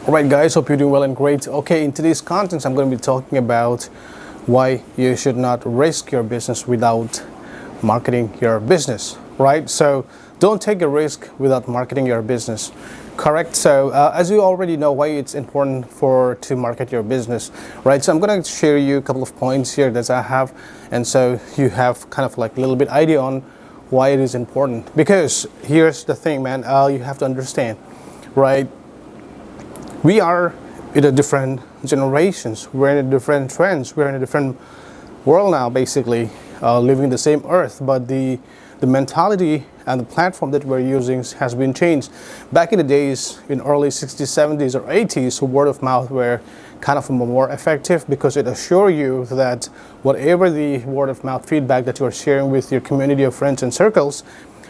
Alright guys, hope you're doing well and great. Okay, in today's content I'm going to be talking about why you should not risk your business without marketing your business, right? So don't take a risk without marketing your business, correct? So as you already know why it's important to market your business, right? So I'm going to share you a couple of points here that I have, and so you have kind of like a little bit idea on why it is important. Because here's the thing, man, you have to understand, right? We are in a different generations, we're in a different trends, we're in a different world now, basically living the same earth, but the mentality and the platform that we're using has been changed. Back in the days, in early 60s, 70s or 80s, word of mouth were kind of more effective because it assures you that whatever the word of mouth feedback that you're sharing with your community of friends and circles,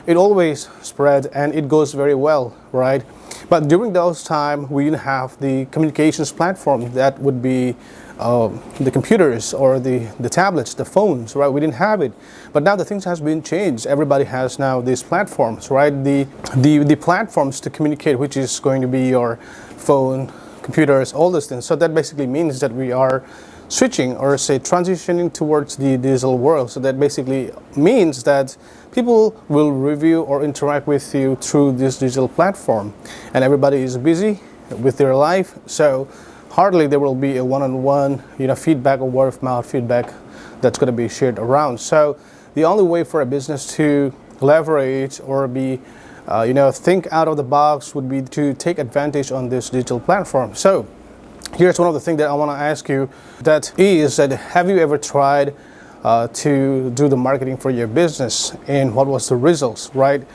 it always spread and it goes very well, right? But during those times, we didn't have the communications platform that would be the computers or the tablets, the phones, right? We didn't have it. But now the things has been changed. Everybody has now these platforms, right? The platforms to communicate, which is going to be your phone, computers, all those things. So that basically means that we are switching, or say transitioning towards the digital world. So that basically means that people will review or interact with you through this digital platform, and everybody is busy with their life, so hardly there will be a one-on-one feedback or word of mouth feedback that's going to be shared around. So the only way for a business to leverage or be think out of the box would be to take advantage on this digital platform. So here's one of the things that I want to ask you, that is that have you ever tried to do the marketing for your business, and what was the results, right?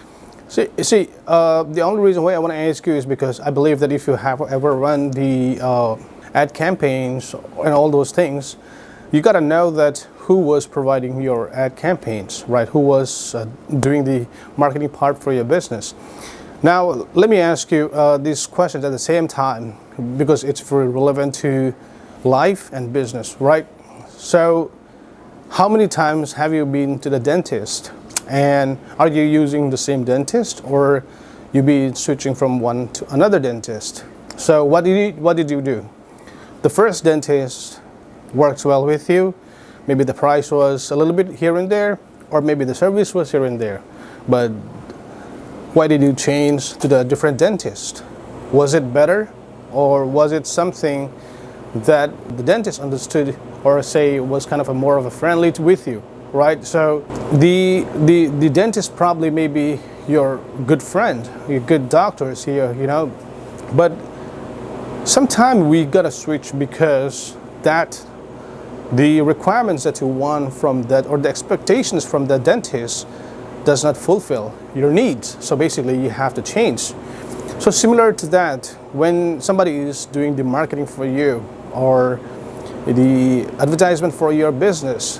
See, the only reason why I want to ask you is because I believe that if you have ever run the ad campaigns and all those things, you got to know that who was providing your ad campaigns, right? Who was doing the marketing part for your business. Now, let me ask you these questions at the same time because it's very relevant to life and business, right? So, how many times have you been to the dentist, and are you using the same dentist, or you be switching from one to another dentist? So what did you do? The first dentist works well with you. Maybe the price was a little bit here and there, or maybe the service was here and there. But why did you change to the different dentist? Was it better, or was it something that the dentist understood, or say was kind of more of a friendly with you, right? So the dentist probably may be your good friend, your good doctors here, but sometimes we gotta switch because that the requirements that you want from that, or the expectations from the dentist, does not fulfill your needs. So basically you have to change. So similar to that, when somebody is doing the marketing for you or the advertisement for your business,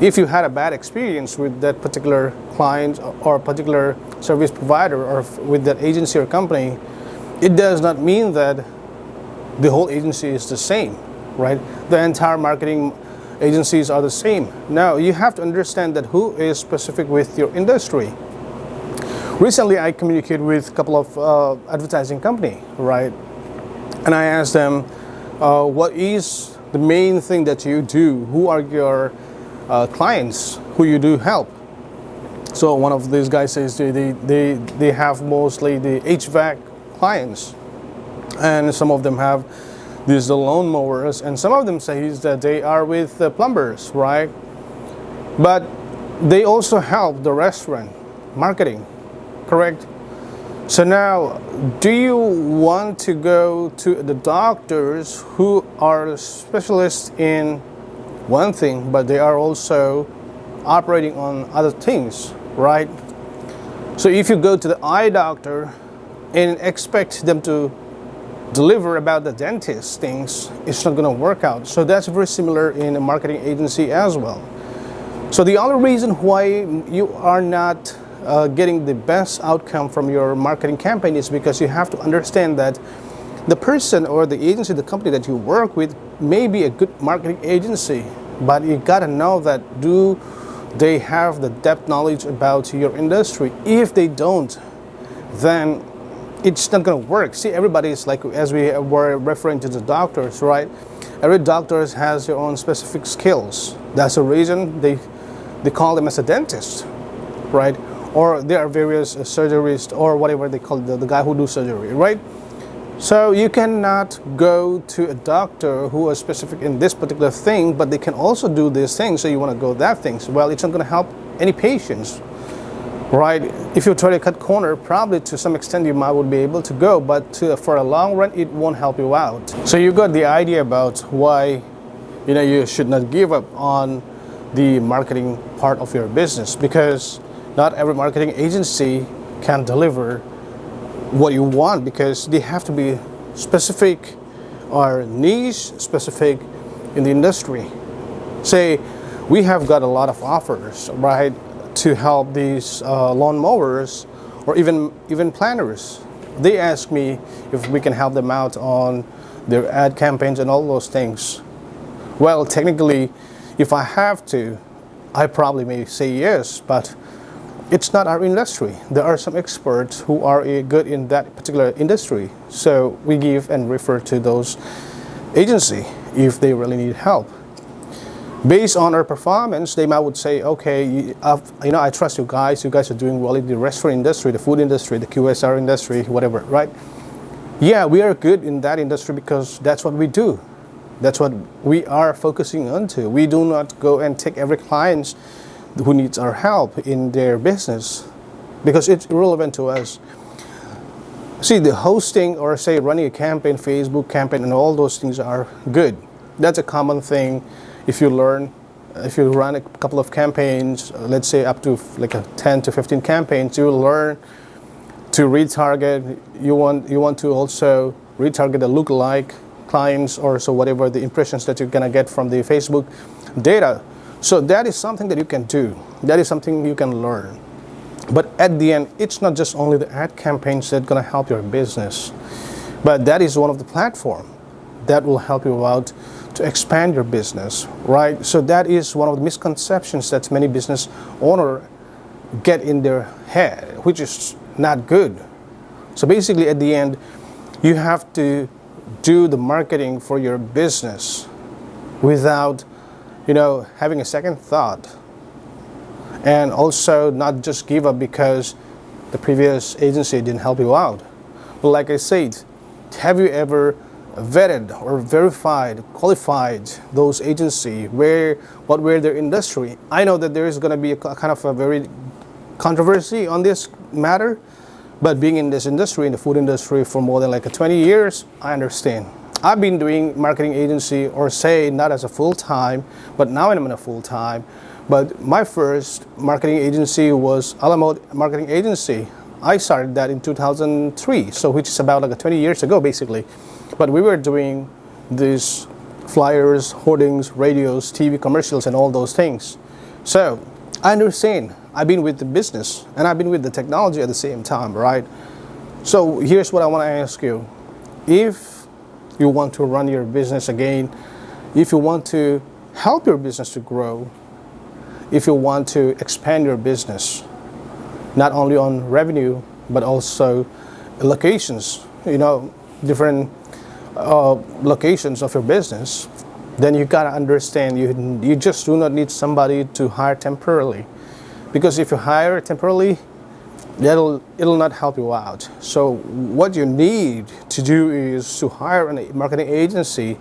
if you had a bad experience with that particular client or particular service provider, or with that agency or company, it does not mean that the whole agency is the same, right? The entire marketing agencies are the same. Now, you have to understand that who is specific with your industry. Recently, I communicated with a couple of advertising company, right? And I asked them, what is the main thing that you do? Who are your clients who you do help? So one of these guys says they have mostly the HVAC clients, and some of them have these the lawn mowers, and some of them say that they are with the plumbers, right? But they also help the restaurant marketing, correct? So now, do you want to go to the doctors who are specialists in one thing, but they are also operating on other things, right? So if you go to the eye doctor and expect them to deliver about the dentist things, it's not going to work out. So that's very similar in a marketing agency as well. So the only reason why you are not getting the best outcome from your marketing campaign is because you have to understand that the person or the agency, the company that you work with may be a good marketing agency, but you gotta know that do they have the depth knowledge about your industry. If they don't, then it's not going to work. See, everybody is like, as we were referring to the doctors, right? Every doctor has their own specific skills. That's the reason they call them as a dentist, right? Or there are various surgeries or whatever they call the guy who do surgery, right? So you cannot go to a doctor who is specific in this particular thing, but they can also do this thing, so you want to go that thing. So, well, it's not going to help any patients, right? If you try to cut corner, probably to some extent you might would be able to go, but for a long run, it won't help you out. So you got the idea about why, you should not give up on the marketing part of your business, because not every marketing agency can deliver what you want, because they have to be specific or niche specific in the industry. Say we have got a lot of offers, right, to help these lawn mowers or even planners. They ask me if we can help them out on their ad campaigns and all those things. Well, technically, if I have to, I probably may say yes, but it's not our industry. There are some experts who are good in that particular industry. So we give and refer to those agency if they really need help. Based on our performance, they might would say, okay, I trust you guys. You guys are doing well in the restaurant industry, the food industry, the QSR industry, whatever, right? Yeah, we are good in that industry because that's what we do. That's what we are focusing on to. We do not go and take every client who needs our help in their business, because it's irrelevant to us. See, the hosting or say running a campaign, Facebook campaign, and all those things are good. That's a common thing. If you run a couple of campaigns, let's say up to like 10 to 15 campaigns, you will learn to retarget. You want to also retarget the lookalike clients, or so whatever the impressions that you're gonna get from the Facebook data. So that is something that you can do. That is something you can learn. But at the end, it's not just only the ad campaigns that are going to help your business, but that is one of the platforms that will help you out to expand your business, right? So that is one of the misconceptions that many business owners get in their head, which is not good. So basically, at the end, you have to do the marketing for your business without having a second thought, and also not just give up because the previous agency didn't help you out. But like I said, have you ever vetted or verified, qualified those agencies, what were their industry? I know that there is going to be a kind of a very controversy on this matter, but being in this industry, in the food industry for more than like 20 years, I understand. I've been doing marketing agency, or say not as a full-time, but now I'm in a full-time. But my first marketing agency was Alamo Marketing Agency. I started that in 2003, so which is about like 20 years ago basically. But we were doing these flyers, hoardings, radios, TV commercials, and all those things. So I understand. I've been with the business and I've been with the technology at the same time, right? So here's what I want to ask you. If you want to run your business again, if you want to help your business to grow, if you want to expand your business, not only on revenue, but also locations, different locations of your business, then you gotta understand you just do not need somebody to hire temporarily. Because if you hire temporarily, it'll not help you out. So what you need to do is to hire a marketing agency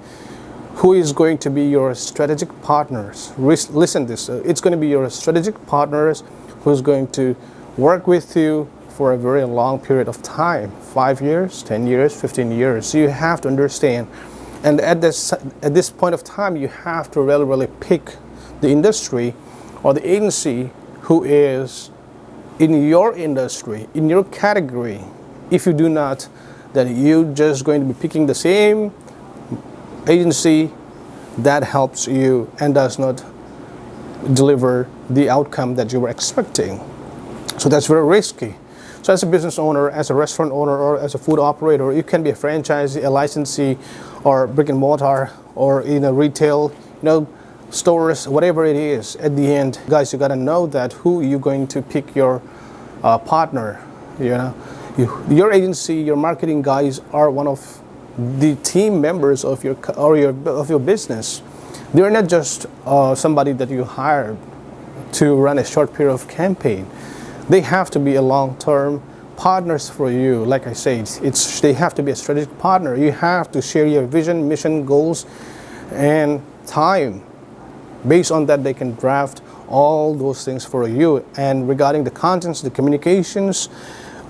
who is going to be your strategic partners. Listen to this, it's going to be your strategic partners who's going to work with you for a very long period of time, 5 years, 10 years, 15 years. So you have to understand. And at this point of time, you have to really pick the industry or the agency who is in your industry, in your category. If you do not, then you're just going to be picking the same agency that helps you and does not deliver the outcome that you were expecting. So that's very risky. So as a business owner, as a restaurant owner, or as a food operator, you can be a franchisee, a licensee, or brick and mortar, or in a retail, stores, whatever it is. At the end, guys, you gotta know that who you're going to pick your partner. Your agency, your marketing guys are one of the team members of your business. They're not just somebody that you hired to run a short period of campaign. They have to be a long-term partners for you. Like I said, they have to be a strategic partner. You have to share your vision, mission, goals, and time. Based on that, they can draft all those things for you. And regarding the contents, the communications,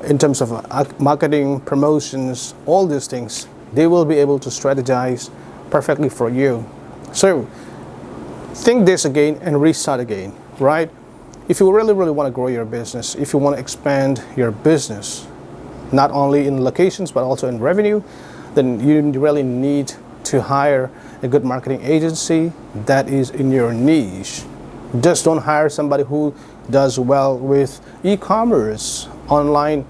in terms of marketing, promotions, all these things, they will be able to strategize perfectly for you. So think this again and restart again, right? If you really, really want to grow your business, if you want to expand your business, not only in locations but also in revenue, then you really need to hire a good marketing agency that is in your niche. Just don't hire somebody who does well with e-commerce, online,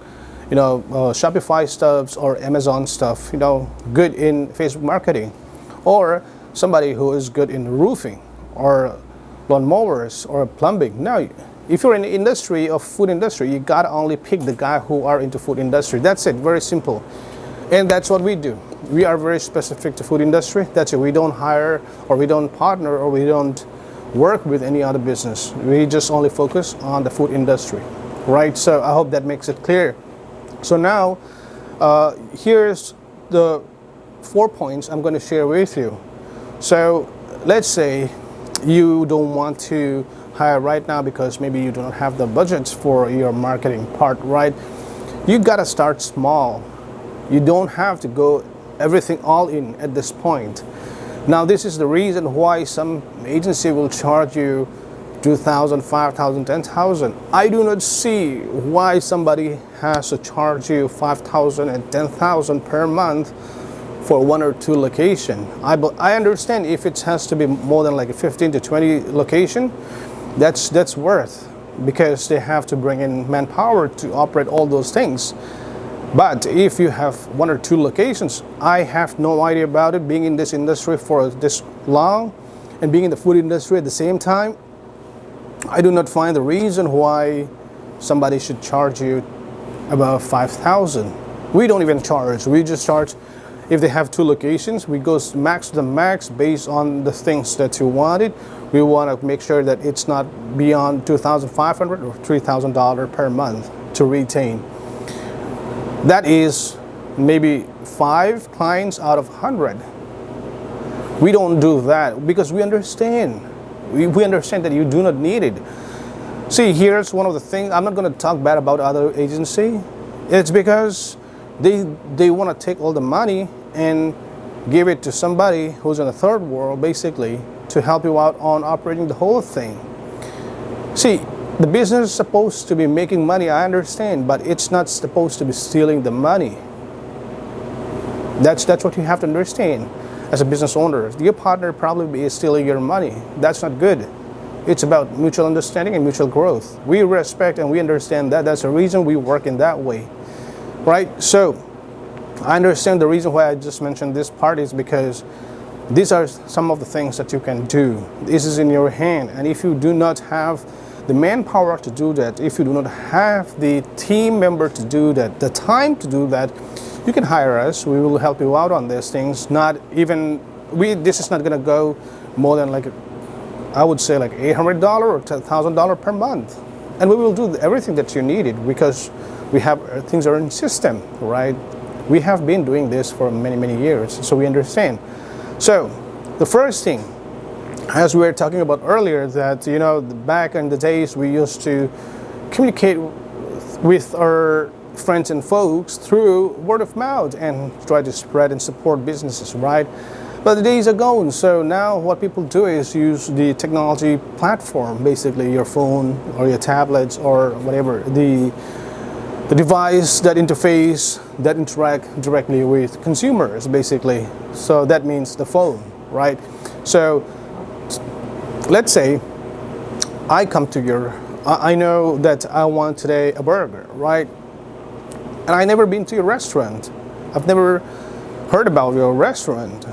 Shopify stuff or Amazon stuff, good in Facebook marketing, or somebody who is good in roofing or lawnmowers or plumbing. Now, if you're in the industry of food industry, you gotta only pick the guy who are into food industry. That's it, very simple. And that's what we do. We are very specific to food industry. That's it. We don't hire or we don't partner or we don't work with any other business. We just only focus on the food industry, right? So I hope that makes it clear. So now, here's the 4 points I'm going to share with you. So let's say you don't want to hire right now because maybe you do not have the budgets for your marketing part, right? You got to start small. You don't have to go everything all in at this point. Now, this is the reason why some agency will charge you 2,000, 5,000, 10,000. I do not see why somebody has to charge you 5,000 and 10,000 per month for 1 or 2 location. I understand if it has to be more than like a 15 to 20 location, that's worth, because they have to bring in manpower to operate all those things. But if you have 1 or 2 locations, I have no idea about it, being in this industry for this long and being in the food industry at the same time. I do not find the reason why somebody should charge you about 5,000. We don't even charge. We just charge if they have 2 locations. We go max to the max based on the things that you wanted. We want to make sure that it's not beyond $2,500 or $3,000 per month to retain. That is maybe 5 clients out of 100. We don't do that because we understand. We understand that you do not need it. See, here's one of the things. I'm not going to talk bad about other agency. It's because they want to take all the money and give it to somebody who's in the third world, basically, to help you out on operating the whole thing. See, the business is supposed to be making money, I understand, but it's not supposed to be stealing the money. That's what you have to understand as a business owner. Your partner probably is stealing your money. That's not good. It's about mutual understanding and mutual growth. We respect and we understand that. That's the reason we work in that way, right? So I understand the reason why I just mentioned this part is because these are some of the things that you can do. This is in your hand. And if you do not have the manpower to do that, if you do not have the team member to do that, the time to do that, you can hire us. We will help you out on these things. This is not going to go more than I would say $800 or $1,000 per month. And we will do everything that you needed because we have things are in system, right? We have been doing this for many, many years, so we understand. So the first thing, as we were talking about earlier, that back in the days we used to communicate with our friends and folks through word of mouth and try to spread and support businesses, right? But the days are gone. So now what people do is use the technology platform, basically your phone or your tablets or whatever, the device, that interface that interact directly with consumers, basically. So that means the phone, right? So let's say I come to I know that I want today a burger, right? And I never been to your restaurant. I've never heard about your restaurant.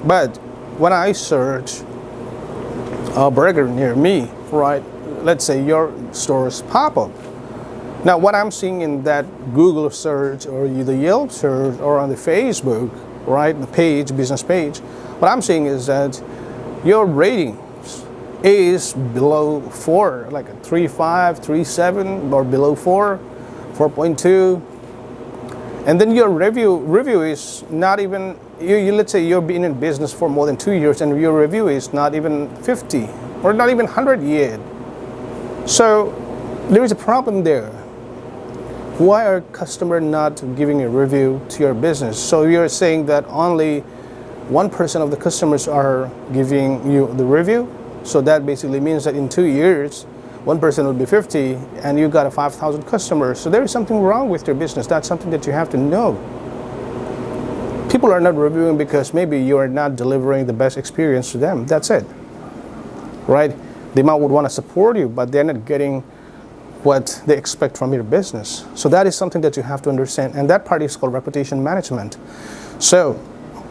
But when I search a burger near me, right? Let's say your stores pop up. Now, what I'm seeing in that Google search or the Yelp search or on the Facebook, right, the page, business page, what I'm seeing is that your rating is below 4, like a 3.5, 3.7, or below 4, 4.2. And then your review is not even, let's say you've been in business for more than 2 years and your review is not even 50 or not even 100 yet. So there is a problem there. Why are customers not giving a review to your business? So you're saying that only 1% of the customers are giving you the review. So that basically means that in 2 years, 1% will be 50 and you got a 5,000 customers. So there is something wrong with your business. That's something that you have to know. People are not reviewing because maybe you are not delivering the best experience to them. That's it, right? They might would want to support you, but they're not getting what they expect from your business. So that is something that you have to understand, and that part is called reputation management. So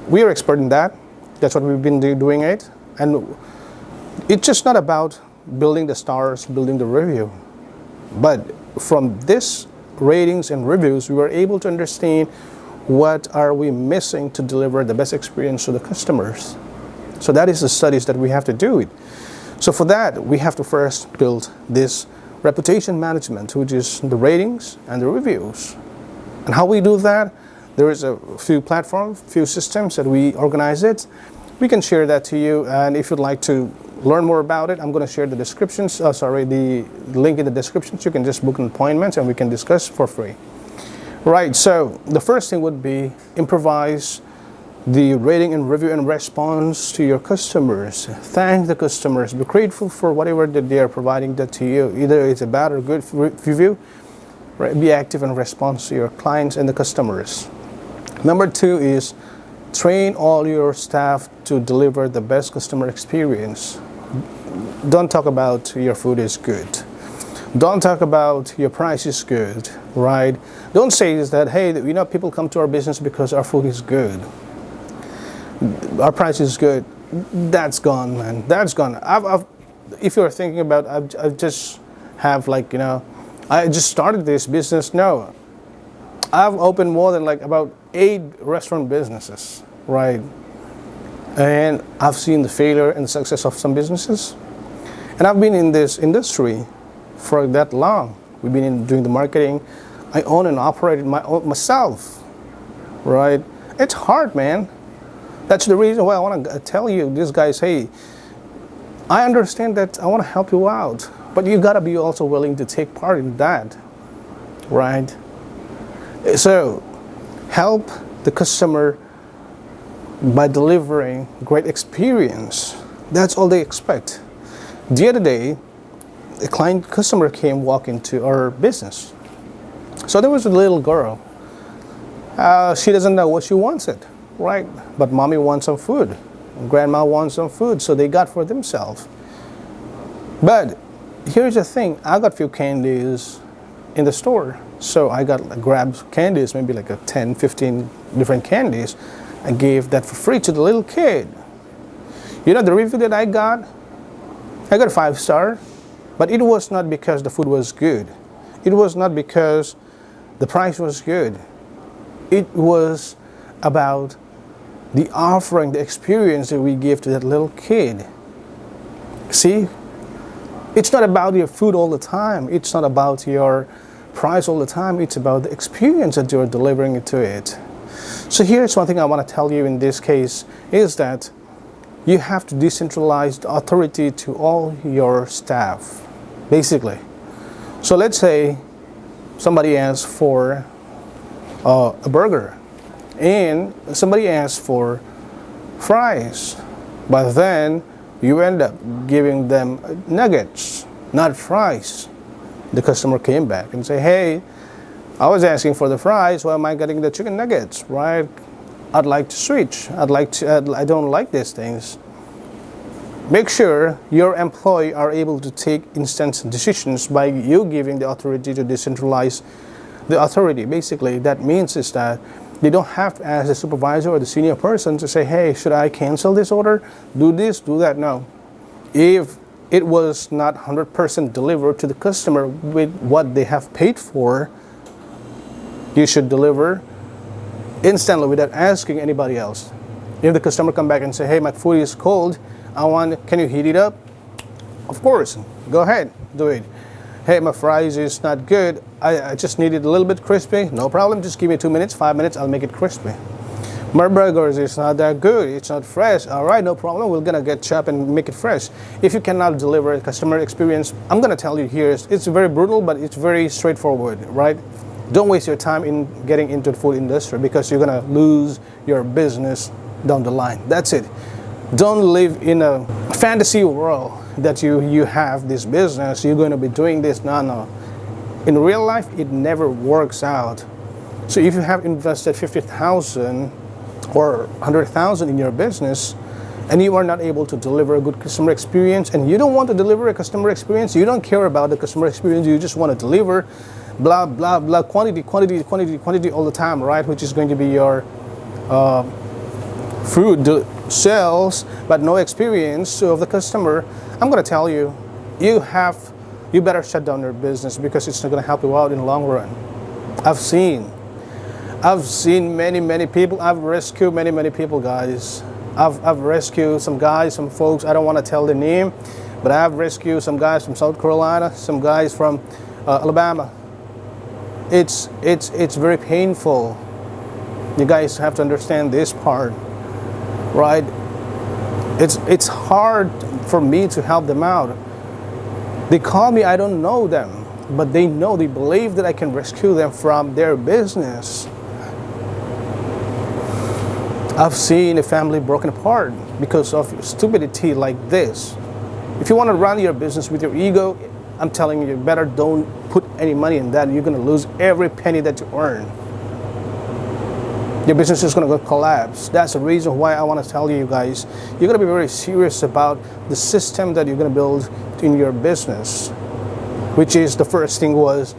we are expert in that. That's what we've been doing it, and it's just not about building the stars, building the review, but from this ratings and reviews, we were able to understand what are we missing to deliver the best experience to the customers. So that is the studies that we have to do it. So for that, we have to first build this reputation management, which is the ratings and the reviews. And how we do that, there is a few platforms, few systems that we organize it. We can share that to you, and if you'd like to learn more about it, I'm going to share the descriptions, the link in the descriptions. You can just book an appointment and we can discuss for free. Right, so the first thing would be improvise the rating and review and response to your customers. Thank the customers. Be grateful for whatever that they are providing that to you. Either it's a bad or good review. Right? Be active in response to your clients and the customers. Number 2 is train all your staff to deliver the best customer experience. Don't talk about your food is good. Don't talk about your price is good, right? Don't say is that, hey, people come to our business because our food is good. Our price is good. That's gone, man. That's gone. If you're thinking about, I just have I just started this business. No, I've opened more than about 8 restaurant businesses, right? And I've seen the failure and the success of some businesses. And I've been in this industry for that long. We've been doing the marketing. I own and operated myself, right? It's hard, man. That's the reason why I want to tell you, these guys, hey, I understand that I want to help you out, but you got to be also willing to take part in that, right? So help the customer by delivering great experience. That's all they expect. The other day, a customer came walk into our business. So there was a little girl. She doesn't know what she wants it, right? But mommy wants some food. Grandma wants some food, so they got for themselves. But here's the thing, I got a few candies in the store. So I grabbed candies, maybe like 10, 15 different candies, and gave that for free to the little kid. You know the review that I got a 5-star, but it was not because the food was good. It was not because the price was good. It was about the offering, the experience that we give to that little kid. See, it's not about your food all the time. It's not about your price all the time. It's about the experience that you're delivering to it. So here's one thing I want to tell you in this case is that you have to decentralize the authority to all your staff, basically. So let's say somebody asks for a burger and somebody asks for fries, but then you end up giving them nuggets, not fries. The customer came back and say, hey, I was asking for the fries, why am I getting the chicken nuggets, right? I'd like to switch. I don't like these things. Make sure your employee are able to take instant decisions by you giving the authority to decentralize the authority. Basically, that means is that they don't have to ask the supervisor or the senior person to say, hey, should I cancel this order? Do this, do that. No. If it was not 100% delivered to the customer with what they have paid for, you should deliver instantly without asking anybody else. If the customer come back and say, hey, my food is cold, can you heat it up? Of course, go ahead, do it. Hey, my fries is not good, I just need it a little bit crispy. No problem, just give me 2 minutes, 5 minutes, I'll make it crispy. My burgers is not that good, it's not fresh. All right, no problem, we're gonna get chopped and make it fresh. If you cannot deliver a customer experience, I'm gonna tell you here, it's very brutal, but it's very straightforward, right? Don't waste your time in getting into the food industry, because you're gonna lose your business down the line. That's it. Don't live in a fantasy world that you have this business, you're going to be doing this. No. In real life, it never works out. So if you have invested 50,000 or 100,000 in your business, and you are not able to deliver a good customer experience, and you don't want to deliver a customer experience, you don't care about the customer experience, you just want to deliver blah, blah, blah, quantity all the time, right? Which is going to be your food sales, but no experience of the customer. I'm going to tell you, you better shut down your business, because it's not going to help you out in the long run. I've seen many people. I've rescued many people, guys. I've rescued some guys, some folks, I don't want to tell the name, but I've rescued some guys from South Carolina, some guys from Alabama. It's very painful. You guys have to understand this part, right? It's hard for me to help them out. They call me, I don't know them, but they believe that I can rescue them from their business. I've seen a family broken apart because of stupidity like this. If you want to run your business with your ego, I'm telling you, better don't put any money in that. You're going to lose every penny that you earn. Your business is going to go collapse. That's the reason why I want to tell you guys, you're going to be very serious about the system that you're going to build in your business, which is the first thing was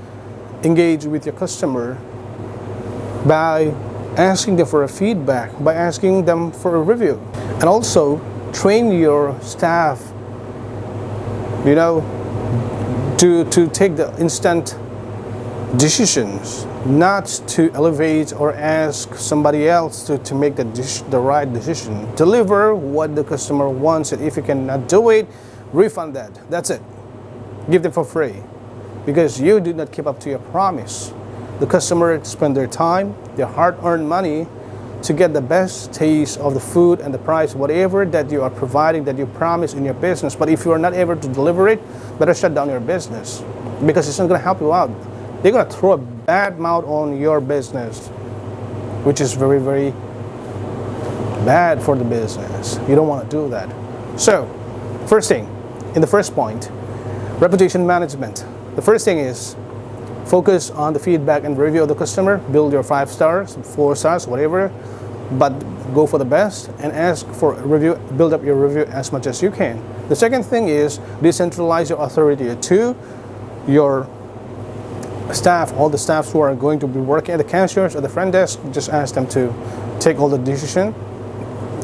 engage with your customer by asking them for a feedback, by asking them for a review, and also train your staff, you know, to take the instant decisions, not to elevate or ask somebody else to make the right decision. Deliver what the customer wants, and if you cannot do it, refund that. That's it. Give them for free, because you did not keep up to your promise. The customer spend their time, their hard-earned money to get the best taste of the food and the price, whatever that you are providing, that you promise in your business. But if you are not able to deliver it, better shut down your business, because it's not going to help you out. They're going to throw a bad mouth on your business, which is very, very bad for the business. You don't want to do that. So, first thing, in the first point, reputation management. The first thing is focus on the feedback and review of the customer. Build your 5 stars, 4 stars, whatever, but go for the best and ask for a review. Build up your review as much as you can. The second thing is decentralize your authority to your staff, all the staffs who are going to be working at the cashiers or the front desk. Just ask them to take all the decision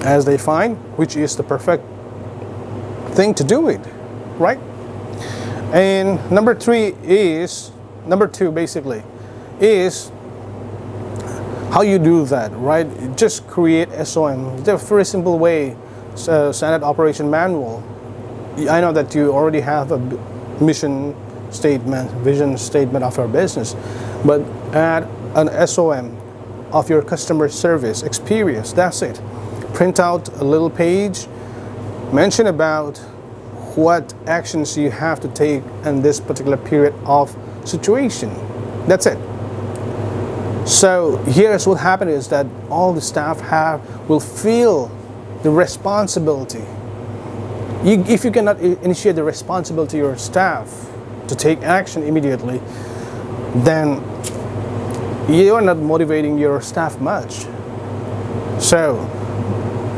as they find, which is the perfect thing to do it, right? And number two basically is how you do that, right? Just create SOM. It's a very simple way, standard operation manual. I know that you already have a mission statement, vision statement of your business, but add an SOM of your customer service experience. That's it. Print out a little page, mention about what actions you have to take in this particular period of situation. That's it. So here's what happened is that all the staff will feel the responsibility. If you cannot initiate the responsibility to your staff to take action immediately, then you are not motivating your staff much. So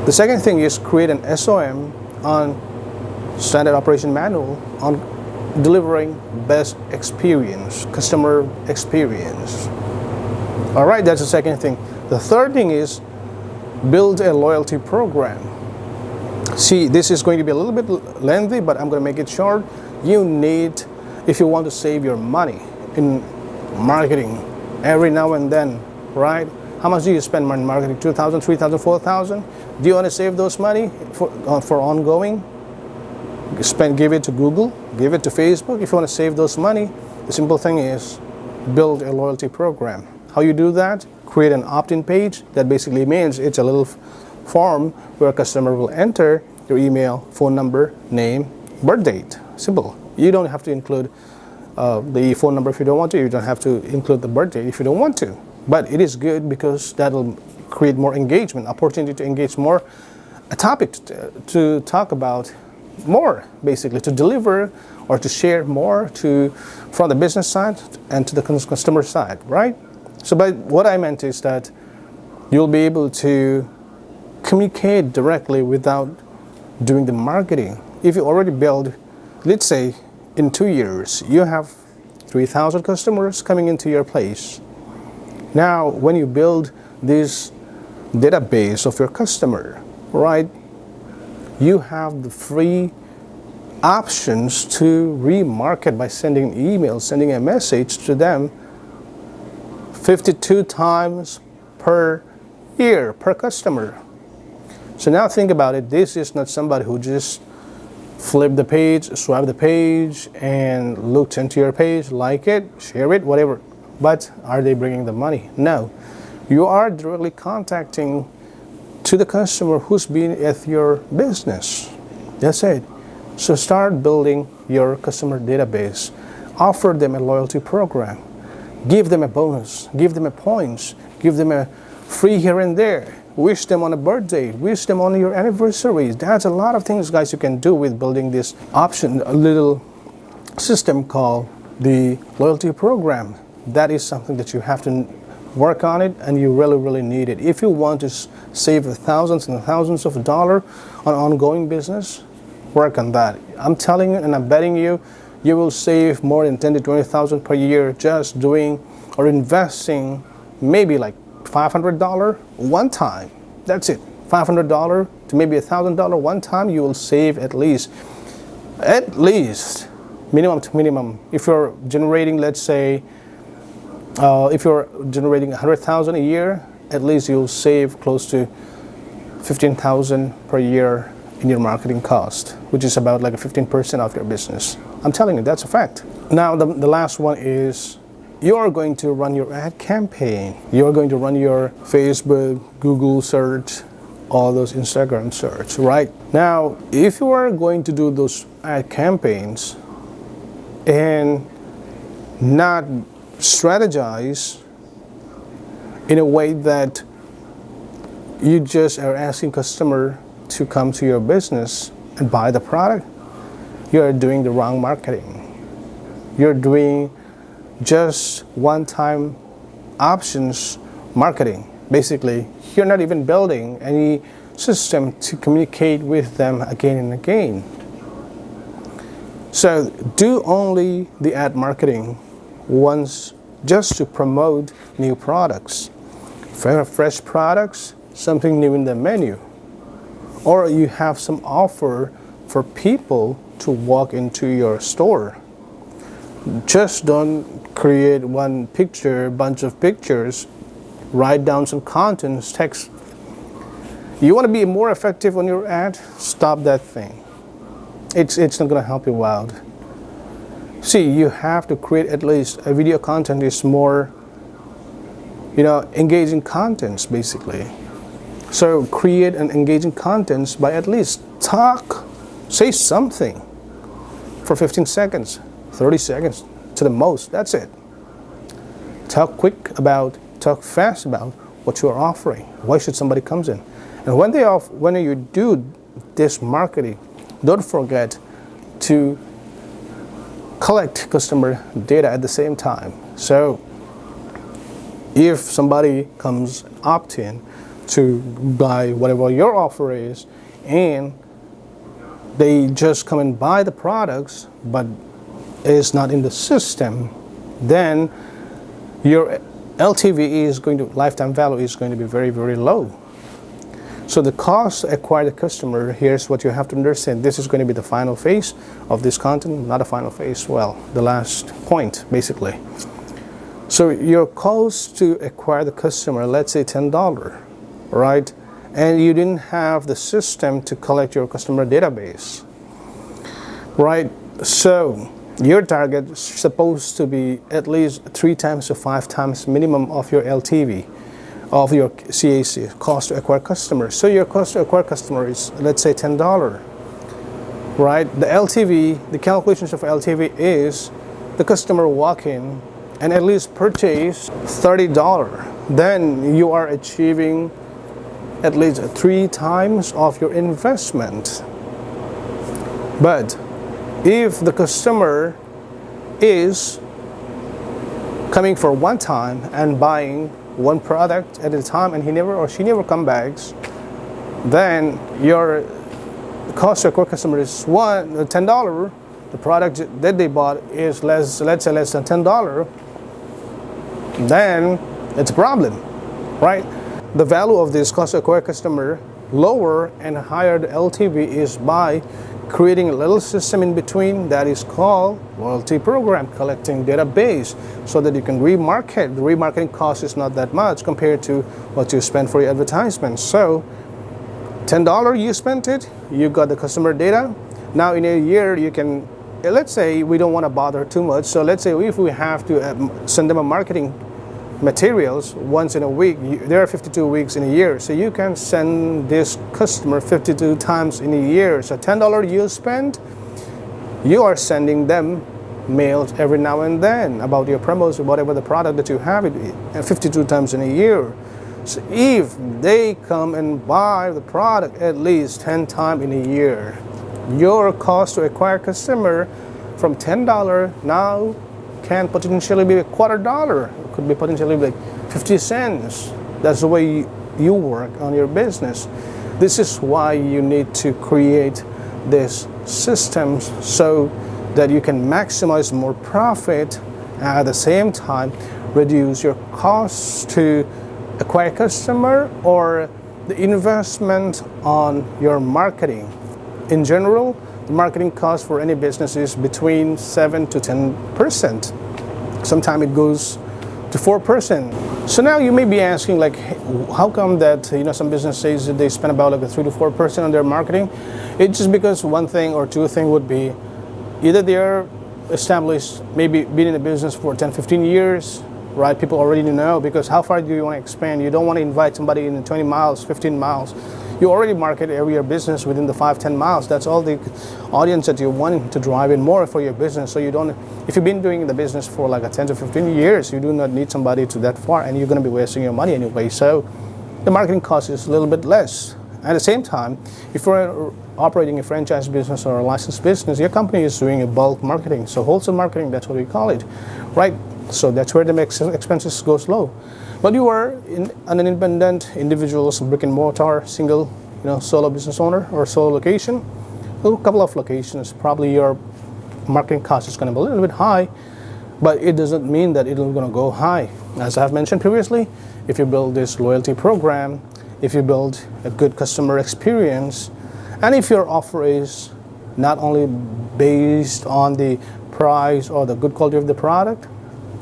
the second thing is create an SOM on standard operation manual on delivering best experience, customer experience. All right, that's the second thing. The third thing is build a loyalty program. See, this is going to be a little bit lengthy, but I'm going to make it short. You need, if you want to save your money in marketing every now and then, right? How much do you spend on marketing? 2,000, 3,000, 4,000? Do you want to save those money for ongoing? Give it to Google, give it to Facebook. If you want to save those money, the simple thing is build a loyalty program. How you do that? Create an opt-in page. That basically means it's a little form where a customer will enter your email, phone number, name, birth date. Simple. You don't have to include the phone number if you don't want to. You don't have to include the birth date if you don't want to. But it is good because that'll create more engagement, opportunity to engage more, a topic to talk about more, basically, to deliver or to share more from the business side and to the customer side, right? So but what I meant is that you'll be able to communicate directly without doing the marketing. If you already build, let's say in 2 years, you have 3,000 customers coming into your place. Now, when you build this database of your customer, right, you have the free options to remarket by sending an email, sending a message to them 52 times per year, per customer. So now think about it. This is not somebody who just flip the page, swipe the page, and looked into your page, like it, share it, whatever. But are they bringing the money? No. You are directly contacting to the customer who's been at your business. That's it. So start building your customer database. Offer them a loyalty program. Give them a bonus. Give them a points. Give them a free here and there. Wish them on a birthday. Wish them on your anniversaries. That's a lot of things, guys, you can do with building this option, a little system called the loyalty program. That is something that you have to work on it, and you really, really need it. If you want to save thousands and thousands of dollars on ongoing business, work on that. I'm telling you and I'm betting you, you will save more than 10 to 20,000 per year just doing or investing maybe like $500 one time. That's it. $500 to maybe $1,000 one time. You will save at least minimum to minimum. If you're generating, let's say, if you're generating 100,000 a year, at least you'll save close to 15,000 per year in your marketing cost, which is about like a 15% of your business. I'm telling you, that's a fact. Now, the last one is you're going to run your ad campaign. You're going to run your Facebook, Google search, all those Instagram search, right? Now, if you are going to do those ad campaigns and not strategize in a way that you just are asking customer to come to your business and buy the product, you're doing the wrong marketing. You're doing just one-time options marketing. Basically, you're not even building any system to communicate with them again and again. So do only the ad marketing once, just to promote new products, fresh products, something new in the menu, or you have some offer for people to walk into your store. Just don't create one picture, bunch of pictures, write down some contents, text. You want to be more effective on your ad? Stop that thing. It's not going to help you out. See, you have to create at least a video content is more, engaging contents, basically. So create an engaging contents by at least say something for 15 seconds, 30 seconds to the most. That's it. Talk fast about what you are offering. Why should somebody comes in? And when you do this marketing, don't forget to collect customer data at the same time. So if somebody comes opt-in to buy whatever your offer is, and they just come and buy the products, but it's not in the system, then your LTV lifetime value is going to be very, very low. So the cost to acquire the customer, here's what you have to understand. This is going to be the final phase of this content, not a final phase, well, the last point basically. So your cost to acquire the customer, let's say $10, right? And you didn't have the system to collect your customer database, right? So your target is supposed to be at least 3 times to 5 times minimum of your LTV, of your CAC, cost to acquire customer. So your cost to acquire customer is, let's say, $10, right? The LTV, the calculations of LTV is the customer walk in and at least purchase $30. Then you are achieving at least 3 times of your investment. But if the customer is coming for one time and buying one product at a time and he never or she never come back, then your cost to acquire customer is $10. The product that they bought is let's say less than $10. Then it's a problem, right? The value of this cost to acquire customer lower and higher the LTV is by creating a little system in between that is called loyalty program, collecting database, so that you can remarket. The remarketing cost is not that much compared to what you spend for your advertisements. So $10 you spent it, you got the customer data. Now in a year you can, let's say we don't want to bother too much, so let's say if we have to send them a marketing materials once in a week, there are 52 weeks in a year, so you can send this customer 52 times in a year. So $10 you spend, you are sending them mails every now and then about your promos or whatever the product that you have, and 52 times in a year. So if they come and buy the product at least 10 times in a year, your cost to acquire customer from $10 now can potentially be $0.25. It could be potentially like 50 cents. That's the way you work on your business. This is why you need to create these systems so that you can maximize more profit, at the same time reduce your costs to acquire customer or the investment on your marketing. In general, the marketing cost for any business is between 7 to 10%. Sometimes it goes to 4%. So now you may be asking, like, how come that some business says that they spend about like a 3 to 4% on their marketing? It's just because one thing or two things would be either they're established, maybe been in the business for 10, 15 years, right? People already know, because how far do you want to expand? You don't want to invite somebody in 20 miles, 15 miles. You already market your business within the 5-10 miles. That's all the audience that you want to drive in more for your business. So you don't, if you've been doing the business for like a 10 to 15 years, you do not need somebody to that far, and you're going to be wasting your money anyway. So the marketing cost is a little bit less. At the same time, if you're operating a franchise business or a licensed business, your company is doing a bulk marketing. So wholesale marketing, that's what we call it, right? So that's where the expenses go low. But you are an independent individual, brick and mortar, single, solo business owner or solo location, a couple of locations, probably your marketing cost is going to be a little bit high, but it doesn't mean that it's going to go high. As I've mentioned previously, if you build this loyalty program, if you build a good customer experience, and if your offer is not only based on the price or the good quality of the product,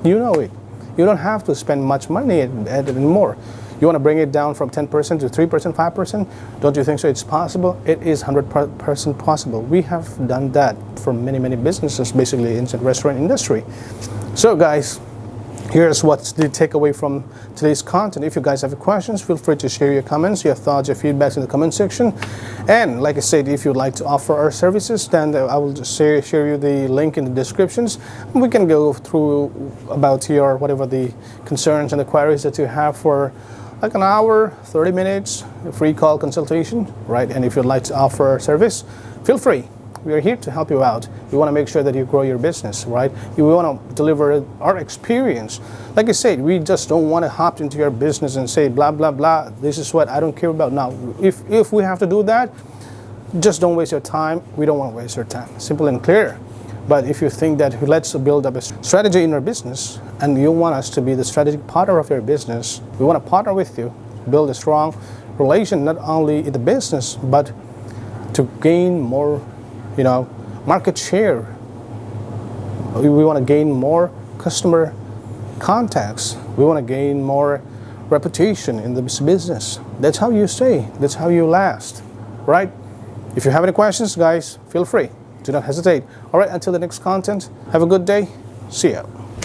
you know it. You don't have to spend much money anymore. You want to bring it down from 10% to 3%, 5%? Don't you think so? It's possible. It is 100% possible. We have done that for many, many businesses, basically in the restaurant industry. So guys, here's what's the takeaway from today's content. If you guys have questions, feel free to share your comments, your thoughts, your feedbacks in the comment section. And like I said, if you'd like to offer our services, then I will just share you the link in the descriptions. We can go through about your whatever the concerns and the queries that you have for like an hour, 30 minutes, a free call consultation, right? And if you'd like to offer our service, feel free. We are here to help you out. We want to make sure that you grow your business, right? We want to deliver our experience. Like I said, we just don't want to hop into your business and say, blah, blah, blah. This is what I don't care about. Now, if we have to do that, just don't waste your time. We don't want to waste your time. Simple and clear. But if you think that let's build up a strategy in our business and you want us to be the strategic partner of your business, we want to partner with you, build a strong relation, not only in the business, but to gain more, market share. We want to gain more customer contacts. We want to gain more reputation in this business. That's how you stay. That's how you last, right? If you have any questions, guys, feel free. Do not hesitate. All right, until the next content, have a good day. See ya.